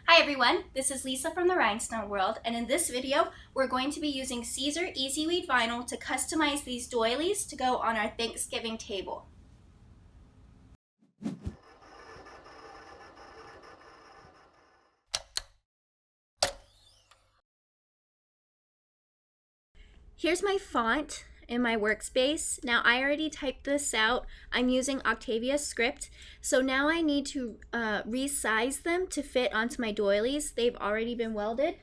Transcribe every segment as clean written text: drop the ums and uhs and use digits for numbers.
Hi everyone, this is Lisa from the Rhinestone World, and in this video we're going to be using Siser Easyweed Vinyl to customize these doilies to go on our Thanksgiving table. Here's my font in my workspace. Now I already typed this out. I'm using Octavia script, so now I need to resize them to fit onto my doilies. They've already been welded.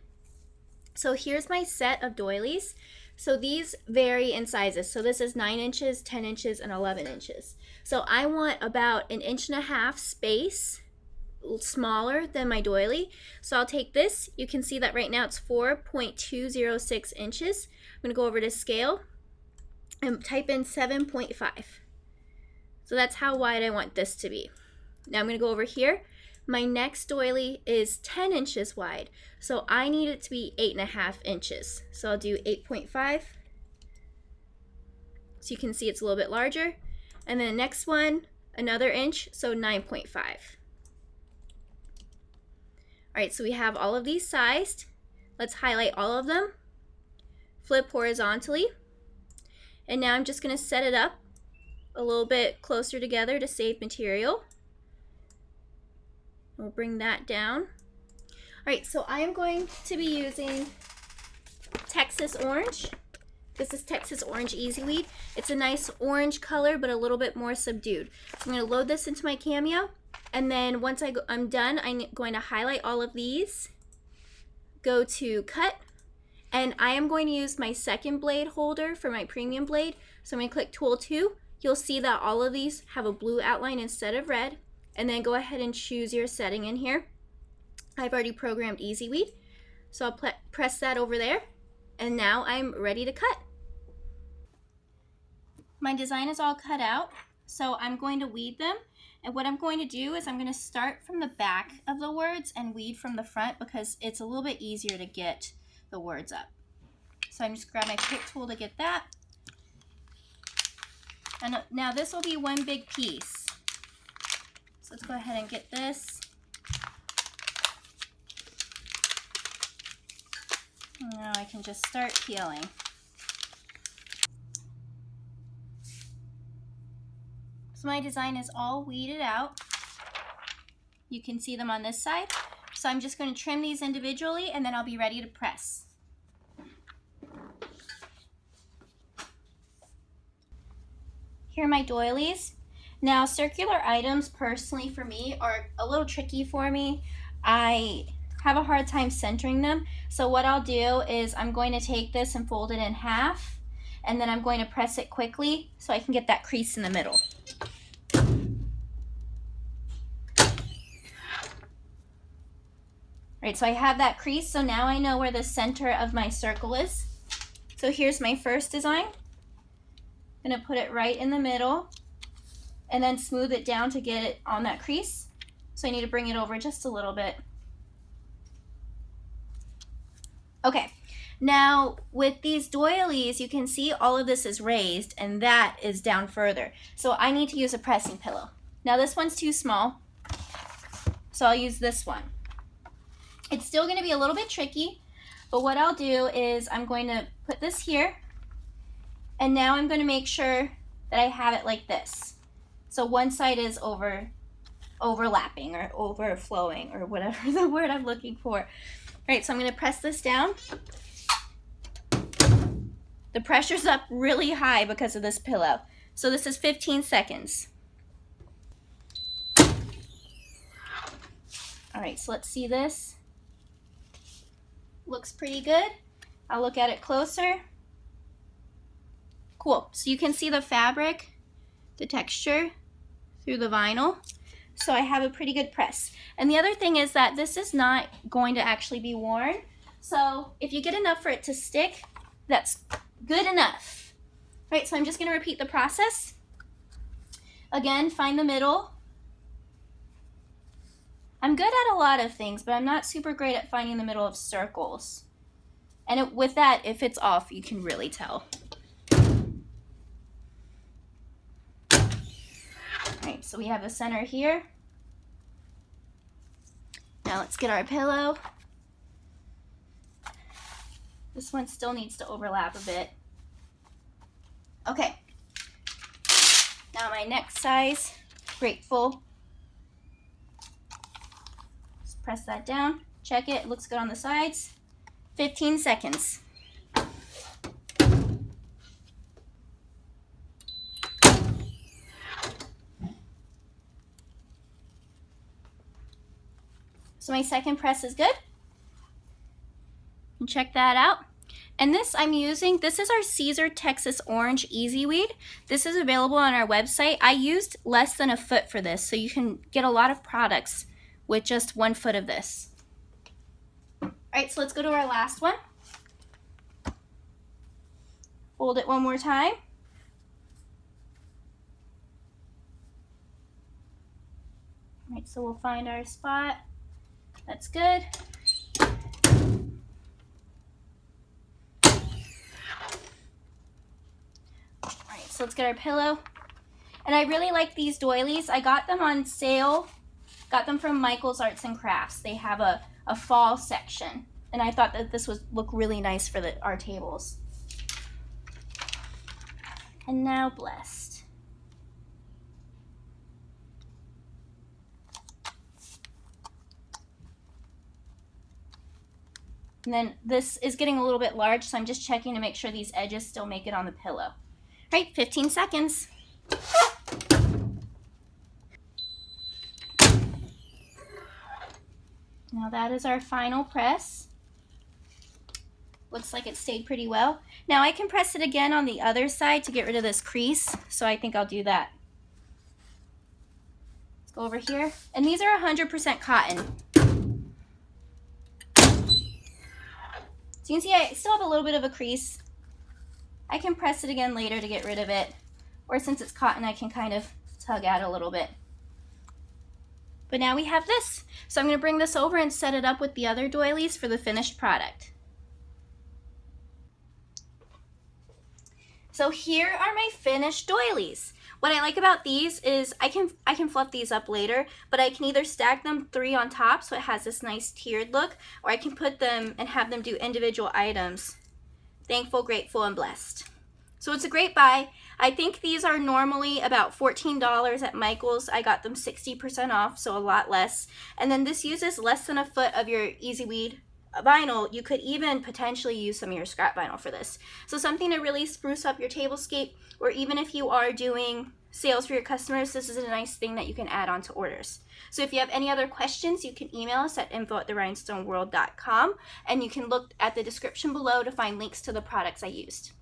So here's my set of doilies. So these vary in sizes. So this is 9 inches, 10 inches, and 11 inches. So I want about 1.5 inches space smaller than my doily. So I'll take this. You can see that right now it's 4.206 inches. I'm going to go over to scale and type in 7.5. So that's how wide I want this to be. Now I'm going to go over here. My next doily is 10 inches wide, so I need it to be 8.5 inches. So I'll do 8.5. So you can see it's a little bit larger. And then the next one, another inch, so 9.5. All right, so we have all of these sized. Let's highlight all of them, flip horizontally, and now I'm just going to set it up a little bit closer together to save material. We'll bring that down. All right, so I am going to be using Texas Orange. This is Texas Orange Easyweed. It's a nice orange color, but a little bit more subdued. So I'm going to load this into my Cameo, and then once I'm done, I'm going to highlight all of these, go to Cut, and I am going to use my second blade holder for my premium blade. So I'm going to click Tool 2. You'll see that all of these have a blue outline instead of red. And then go ahead and choose your setting in here. I've already programmed Easyweed, so I'll press that over there, and now I'm ready to cut. My design is all cut out, so I'm going to weed them, and what I'm going to do is I'm going to start from the back of the words and weed from the front because it's a little bit easier to get the words up. So I'm just grab my pick tool to get that. And now this will be one big piece. So let's go ahead and get this. Now I can just start peeling. So my design is all weeded out. You can see them on this side. So I'm just going to trim these individually and then I'll be ready to press. Here are my doilies. Now, circular items, personally for me, are a little tricky for me. I have a hard time centering them. So what I'll do is I'm going to take this and fold it in half, and then I'm going to press it quickly so I can get that crease in the middle. All right, so I have that crease, so now I know where the center of my circle is. So here's my first design. I'm going to put it right in the middle, and then smooth it down to get it on that crease. So I need to bring it over just a little bit. Okay, now with these doilies, you can see all of this is raised and that is down further. So I need to use a pressing pillow. Now this one's too small, so I'll use this one. It's still gonna be a little bit tricky, but what I'll do is I'm going to put this here, and now I'm gonna make sure that I have it like this. So one side is overlapping or overflowing or whatever the word I'm looking for. All right, so I'm going to press this down. The pressure's up really high because of this pillow. So this is 15 seconds. All right, so let's see this. Looks pretty good. I'll look at it closer. Cool, so you can see the fabric, the texture through the vinyl. So I have a pretty good press. And the other thing is that this is not going to actually be worn. So if you get enough for it to stick, that's good enough. All right, so I'm just going to repeat the process. Again, find the middle. I'm good at a lot of things, but I'm not super great at finding the middle of circles. And with that, if it's off, you can really tell. All right, so we have the center here. Now let's get our pillow. This one still needs to overlap a bit. Okay. Now my next size, Grateful. Just press that down, check it, looks good on the sides. 15 seconds. So my second press is good. And check that out. And this I'm using, this is our Siser Texas Orange Easyweed. This is available on our website. I used less than a foot for this, so you can get a lot of products with just 1 foot of this. All right, so let's go to our last one. Fold it one more time. All right, so we'll find our spot. That's good. Alright, so let's get our pillow. And I really like these doilies. I got them on sale. Got them from Michael's Arts and Crafts. They have a fall section. And I thought that this would look really nice for our tables. And now Blessed. And then this is getting a little bit large, so I'm just checking to make sure these edges still make it on the pillow. All right, 15 seconds. Now that is our final press. Looks like it stayed pretty well. Now I can press it again on the other side to get rid of this crease, so I think I'll do that. Let's go over here. And these are 100% cotton. So you can see I still have a little bit of a crease. I can press it again later to get rid of it. Or since it's cotton, I can kind of tug at it a little bit. But now we have this. So I'm going to bring this over and set it up with the other doilies for the finished product. So here are my finished doilies. What I like about these is I can fluff these up later, but I can either stack them 3 on top so it has this nice tiered look, or I can put them and have them do individual items. Thankful, Grateful, and Blessed. So it's a great buy. I think these are normally about $14 at Michael's. I got them 60% off, so a lot less. And then this uses less than a foot of your Easyweed vinyl. You could even potentially use some of your scrap vinyl for this. So something to really spruce up your tablescape, or even if you are doing sales for your customers, this is a nice thing that you can add on to orders. So if you have any other questions, you can email us at info@therhinestoneworld.com, and you can look at the description below to find links to the products I used.